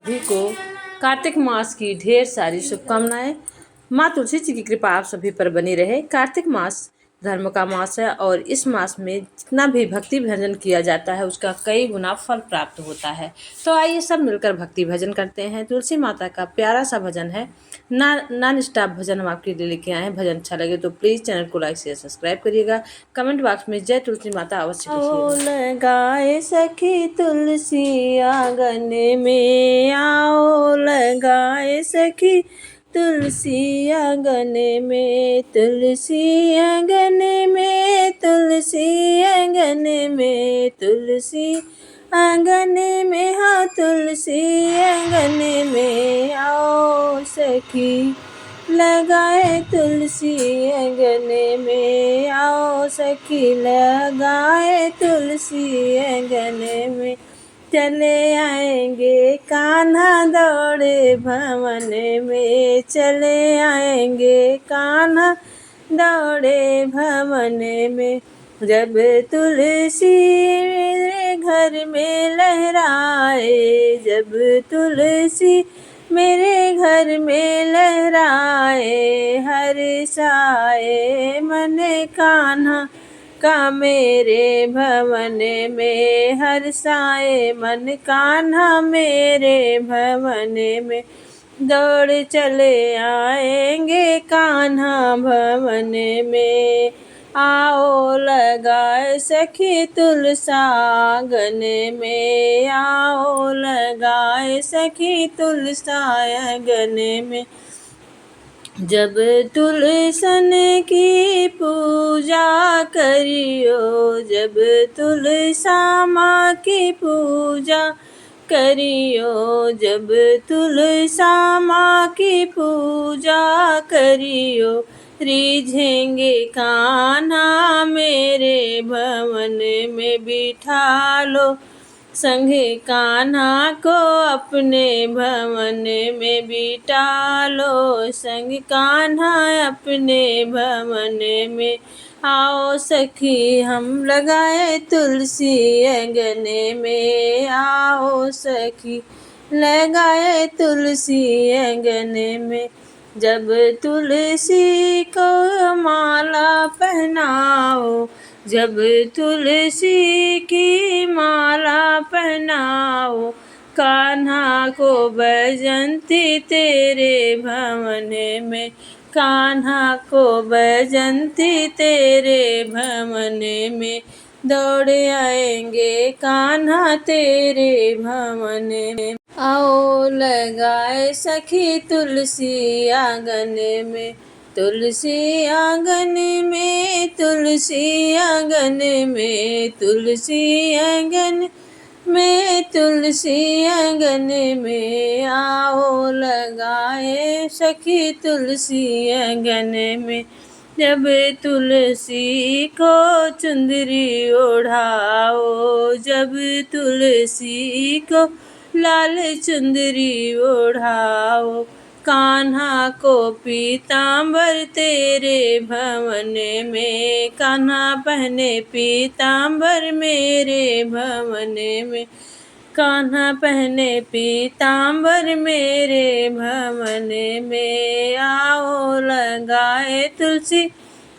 सभी को कार्तिक मास की ढेर सारी शुभकामनाएं। माँ तुलसी जी की कृपा आप सभी पर बनी रहे। कार्तिक मास धर्म का मास है और इस मास में जितना भी भक्ति भजन किया जाता है उसका कई गुना फल प्राप्त होता है। तो आइए सब मिलकर भक्ति भजन करते हैं। तुलसी माता का प्यारा सा भजन है, नॉन स्टॉप भजन हम आपके लिए लेके आए हैं। भजन अच्छा लगे तो प्लीज़ चैनल को लाइक शेयर सब्सक्राइब करिएगा। कमेंट बॉक्स में जय तुलसी माता अवश्य लिखिएगा। लगाए सखी तुलसी आंगन में, आओ लगाए सखी तुलसी आंगन में, तुलसी आंगन में, तुलसी आंगन में, तुलसी आंगन में, हाँ तुलसी आंगन में, आओ सखी लगाए तुलसी आंगन में, आओ सखी लगाए तुलसी आंगन में। चले आएंगे कान्हा दौड़े भवन में, चले आएंगे कान्हा दौड़े भवन में। जब तुलसी मेरे घर में लहराए, जब तुलसी मेरे घर में लहराए, हर्षाए मन कान्हा का मेरे भवन में, हर्षाए मन कान्हा मेरे भवन में। दौड़ चले आएंगे कान्हा भवन में, आओ लगाए सखी तुलसा आंगन में, आओ लगाए सखी तुलसा आंगन में। जब तुलसन की पूजा करियो, जब तुलसा माँ की पूजा करियो, जब तुलसा माँ की पूजा करियो, रिझेंगे कान्हा मेरे भवन में बिठा लो, संगे कान्हा को अपने भवन में बिठा लो, संग कान्हा अपने भवन में। आओ सखी हम लगाए तुलसी आंगन में, आओ सखी लगाए तुलसी आंगन में। जब तुलसी को माला पहनाओ, जब तुलसी की माला पहनाओ, कान्हा को बैजंती तेरे भवन में, कान्हा को बैजंती तेरे भवन में। दौड़ आएंगे कान्हा तेरे भवन में, आओ लगाए सखी तुलसी आंगन में, तुलसी आंगन में, तुलसी आंगन में, तुलसी आंगन में, तुलसी आंगन में, आओ लगाए सखी तुलसी आंगन में। जब तुलसी को चुंदरी ओढ़ाओ, जब तुलसी को लाल चुंदरी ओढ़ाओ, कान्हा को पीताम्बर तेरे भवन में, कान्हा पहने पीताम्बर मेरे भवन में, कान्हा पहने पीताम्बर मेरे भवन में। आओ लगाए तुलसी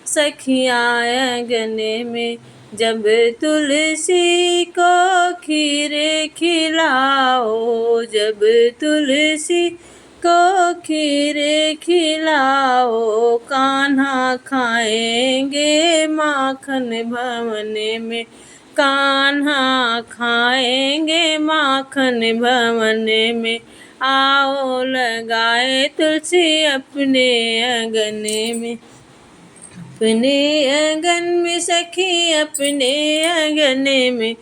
सखियाँ आंगन में, जब तुलसी को खीरे खिलाओ, जब तुलसी को खीरे खिलाओ, कान्हा खाएंगे माखन भवन में, कान्हा खाएंगे माखन भवन में। आओ लगाए तुलसी अपने आंगन में, अपने आंगन में सखी अपने आंगन में,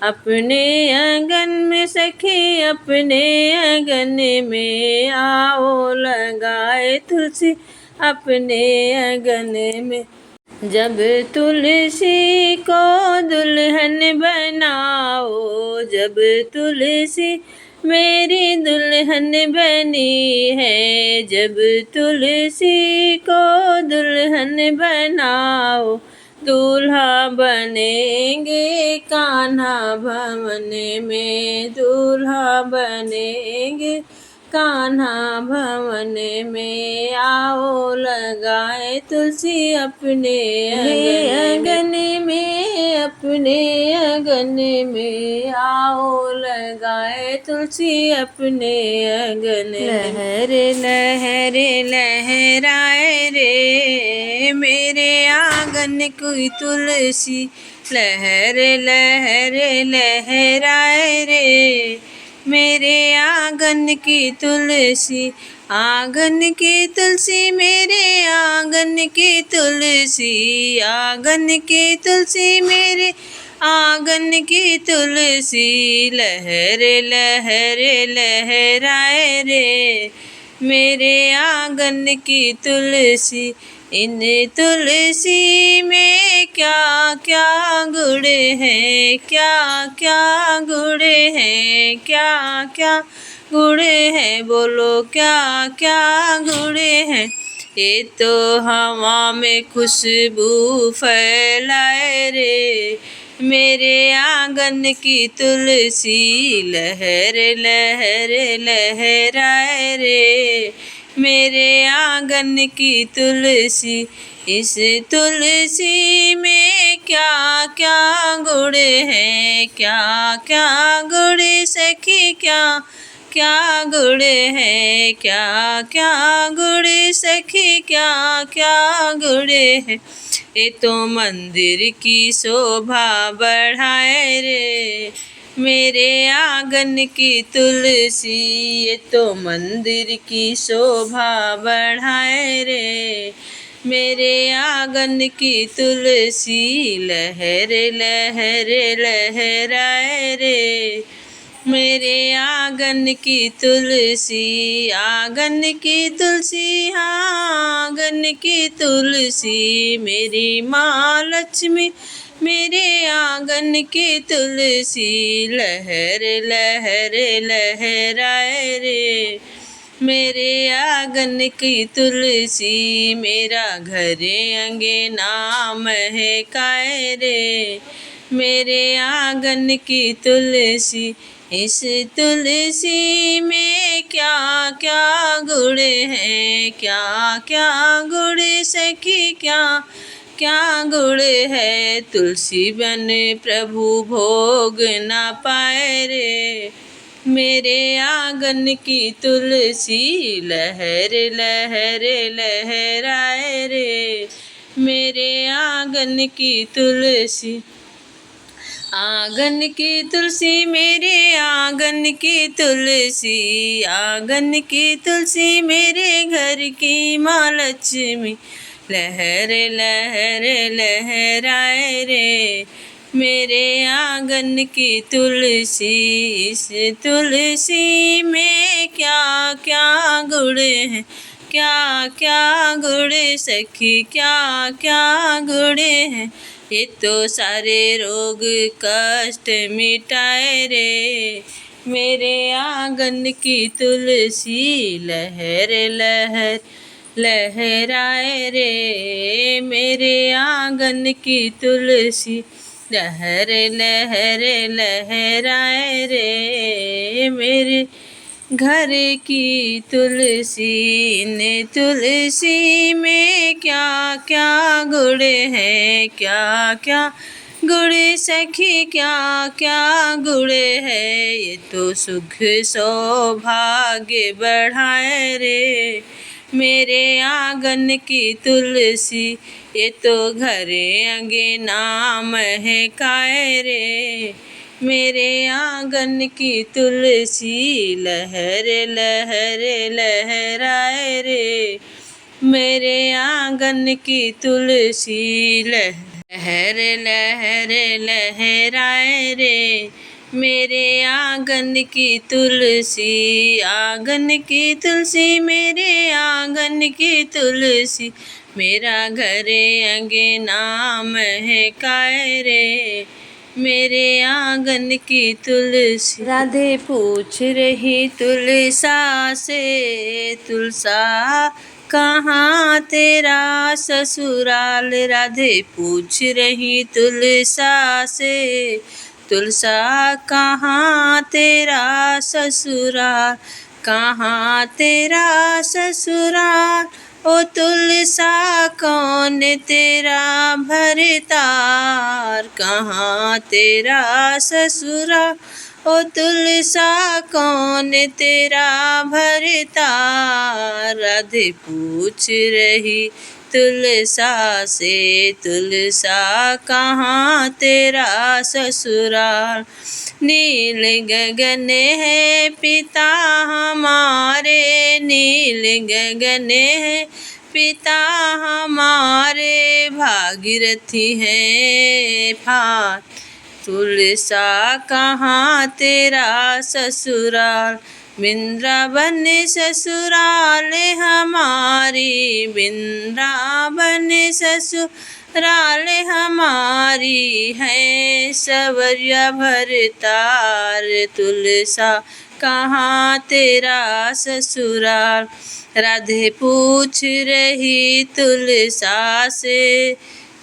अपने आंगन में सखी अपने आंगन में। आओ लगाए तुलसी अपने आंगन में। जब तुलसी को दुल्हन बनाओ, जब तुलसी मेरी दुल्हन बनी है, जब तुलसी को दुल्हन बनाओ, दूल्हा बनेंगे कान्हा भवन में, दूल्हा बनेंगे कान्हा भवन में। आओ लगाए तुलसी अपने आंगन में, अपने आंगन में। आओ लगाए तुलसी अपने आंगन में। लहरे लहरे लहराए रे मेरे आंगन की तुलसी, लहरे लहरे लहराए रे मेरे आंगन की तुलसी। आंगन की तुलसी मेरे आंगन की तुलसी, आंगन की तुलसी मेरे आंगन की तुलसी। लहरे लहरे लहराए रे मेरे आंगन की तुलसी। इन तुलसी में क्या क्या गुण है, क्या क्या गुण है, क्या क्या गुण है, बोलो क्या क्या गुण है। ये तो हवा में खुशबू फैलाए रे मेरे आंगन की तुलसी। लहरे लहरे लहराए रे मेरे आंगन की तुलसी। इस तुलसी में क्या क्या गुण है, क्या क्या गुण सखी, क्या क्या गुण है, क्या क्या गुण सखी, क्या क्या गुण है। ये तो मंदिर की शोभा बढ़ाए रे मेरे आंगन की तुलसी। ये तो मंदिर की शोभा बढ़ाए रे मेरे आंगन की तुलसी। लहरे लहरे लहराए रे मेरे आंगन की तुलसी। आंगन की तुलसी, आंगन की तुलसी मेरी माँ लक्ष्मी मेरे आंगन की तुलसी। लहरे लहरे लहराए रे मेरे आंगन की तुलसी। मेरा घर अंगना महकाए रे मेरे आंगन की तुलसी। इस तुलसी में क्या क्या गुण है, क्या क्या गुण सखी, क्या क्या गुण है। तुलसी बन प्रभु भोग न पाए रे मेरे आंगन की तुलसी। लहरे लहरे लहराए रे मेरे आंगन की तुलसी। आंगन की तुलसी मेरे आंगन की तुलसी, आंगन की तुलसी मेरे घर की माँ लक्ष्मी। लहरे लहरे लहराए रे मेरे आंगन की तुलसी। इस तुलसी में क्या क्या गुण है, क्या क्या गुण सखी, क्या क्या गुण है। ये तो सारे रोग कष्ट मिटाए रे मेरे आंगन की तुलसी। लहरे लहर लहराए रे मेरे आंगन की तुलसी। लहरे लहरे लहराए रे मेरे घर की तुलसी। इन तुलसी में क्या क्या गुण है, क्या क्या गुण सखी, क्या क्या गुण है। ये तो सुख सौभाग्य बढ़ाए रे मेरे आंगन की तुलसी। ये तो घरे अंगना महकाए रे मेरे आंगन की तुलसी। लहरे लहरे लहराए रे मेरे आंगन की तुलसी। लहरे लहरे लहराए रे मेरे आंगन की तुलसी। आंगन की तुलसी मेरे आंगन की तुलसी। मेरा घरे अंगना महकाए रे मेरे आंगन की तुलसी। राधे पूछ रही तुलसा से, तुलसा कहाँ तेरा ससुराल। राधे पूछ रही तुलसा से, तुलसा कहाँ तेरा ससुराल, कहाँ तेरा ससुराल। ओ तुलसा कौन तेरा भरतार, कहाँ तेरा ससुराल। ओ तुलसा कौन तेरा भरतार। राधे पूछ रही तुलसा से, तुलसा कहाँ तेरा ससुराल। नील गगन है पिता हमारे, नील गगन है पिता हमारे, भागीरथी है फार। तुलसा कहाँ तेरा ससुराल। वृंदावन ससुराल हमारी, वृंदावन ससुराल हमारी है, सवरिया भरतार। तुलसा कहाँ तेरा ससुराल। राधे पूछ रही तुलसा से,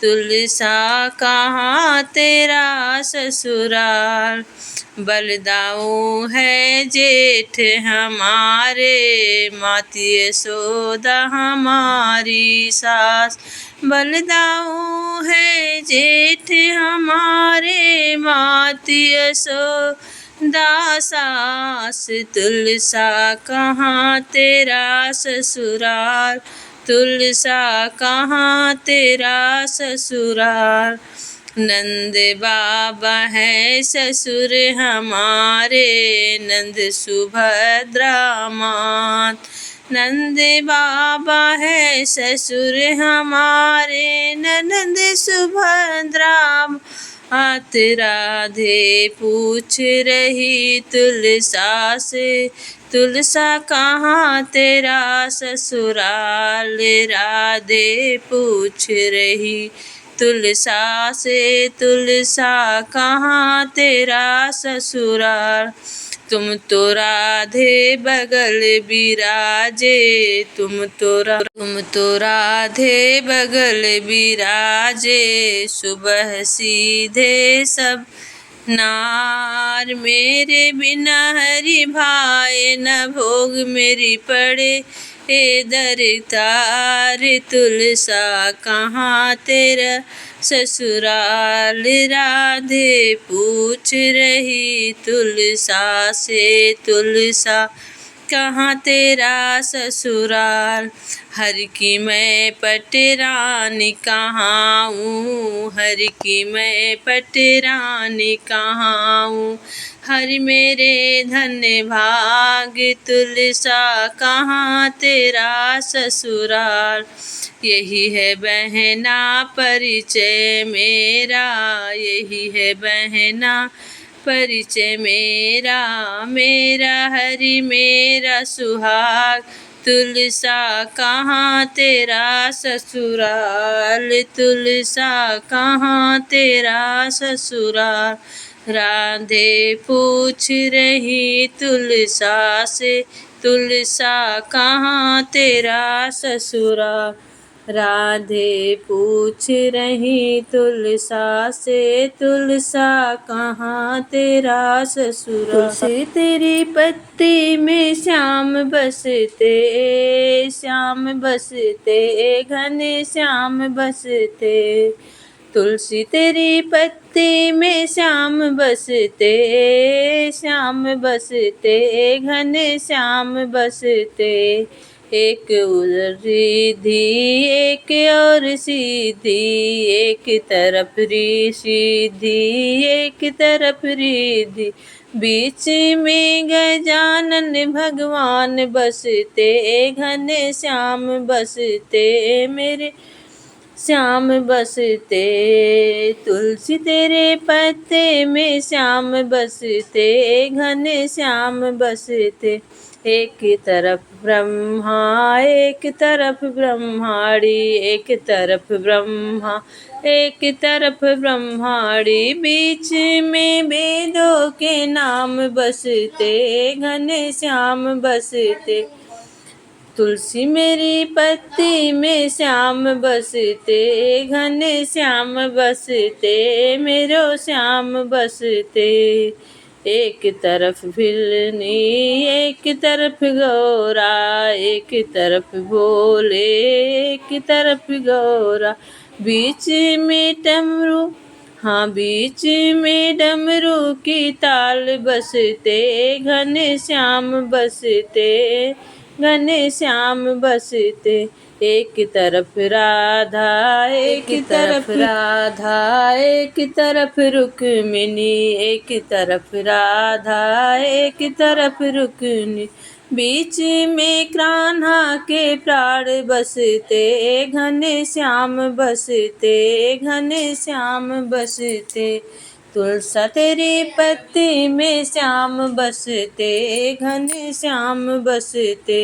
तुलसा कहाँ तेरा ससुराल। बलदाऊ है जेठ हमारे, माती यशोदा हमारी सास। बलदाऊ है जेठ हमारे, माती यशोदा सास। तुलसा कहाँ तेरा ससुराल, तुलसा कहाँ तेरा ससुराल। नंद बाबा है ससुर हमारे, नंद सुभद्रा मात। नंद बाबा है ससुर हमारे, नंद सुभद्रा मात। राधे पूछ रही तुलसा से, तुलसा कहाँ तेरा ससुराल। राधे पूछ रही तुलसा से, तुलसा कहाँ तेरा ससुराल। तुम तो राधे बगल बिराजे, तुम तो राधे बगल बिराजे। सुबह सीधे सब नार, मेरे बिना हरि भाए न भोग मेरी पड़े ए दरतार। तुलसा कहाँ तेरा ससुराल। राधे पूछ रही तुलसा से, तुलसा कहाँ तेरा ससुराल। हर की मैं पटरानी कहाँ हूँ, हर की मैं पटरानी कहाँ हूँ। हरि मेरे धन्य भाग। तुलसा कहाँ तेरा ससुराल। यही है बहना परिचय मेरा, यही है बहना परिचय मेरा। मेरा हरि मेरा सुहाग। तुलसा कहाँ तेरा ससुराल, तुलसा कहाँ तेरा ससुराल। राधे पूछ रही तुलसा से, तुलसा कहाँ तेरा ससुराल। राधे पूछ रही तुलसा से, तुलसा कहाँ तेरा ससुराल। तुलसी तेरी पत्ती में श्याम बसते, श्याम बसते, घने श्याम बसते। तुलसी तेरी पत्ती में श्याम बसते, श्याम बसते, घने श्याम बसते। एक उधर रिद्धि एक और सीधी, एक तरफ सीधी एक तरफ रिद्धि। बीच में गजानन भगवान बसते, घने श्याम बसते, मेरे श्याम बसते। तुलसी तेरे पत्ते में श्याम बसते, घने श्याम बसते। एक तरफ ब्रह्मा एक तरफ ब्रह्माड़ी, एक तरफ ब्रह्मा एक तरफ ब्रह्माड़ी। बीच में वेदों के नाम बसते, घने श्याम बसते। तुलसी मेरी पत्ती में श्याम बसते, घने श्याम बसते, मेरो श्याम बसते। एक तरफ भिलनी एक तरफ गौरा, एक तरफ भोले एक तरफ गौरा, बीच में डमरू, हाँ बीच में डमरू की ताल बसते, घने श्याम बसते, घने श्याम बसते। एक तरफ राधा एक तरफ राधा, एक तरफ रुक्मिणी, एक तरफ राधा एक तरफ रुक्मिणी, बीच में कान्हा के प्राण बसते, घने श्याम बसते, घने श्याम बसते। तुलसा तेरी पत्ती में श्याम बसते, घने श्याम बसते,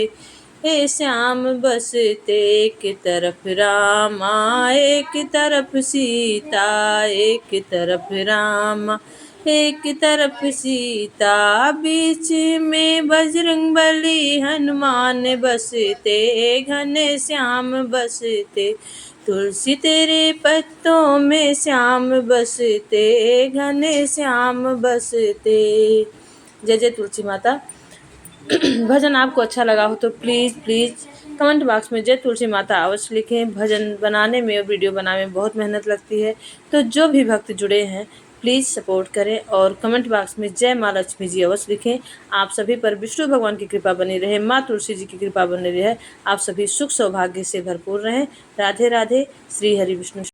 हे श्याम बसते। एक तरफ रामा एक तरफ सीता, एक तरफ रामा एक तरफ सीता, बीच में बजरंगबली हनुमान बसते, घने श्याम बसते। तुलसी तेरे पत्तों में श्याम बसते, घने श्याम बसते। जय जय तुलसी माता। भजन आपको अच्छा लगा हो तो प्लीज़ कमेंट बॉक्स में जय तुलसी माता अवश्य लिखें। भजन बनाने में और वीडियो बनाने में बहुत मेहनत लगती है, तो जो भी भक्त जुड़े हैं प्लीज़ सपोर्ट करें और कमेंट बॉक्स में जय माँ लक्ष्मी जी अवश्य लिखें। आप सभी पर विष्णु भगवान की कृपा बनी रहे, माँ तुलसी जी की कृपा बनी रहे, आप सभी सुख सौभाग्य से भरपूर रहें। राधे राधे। श्री हरि विष्णु।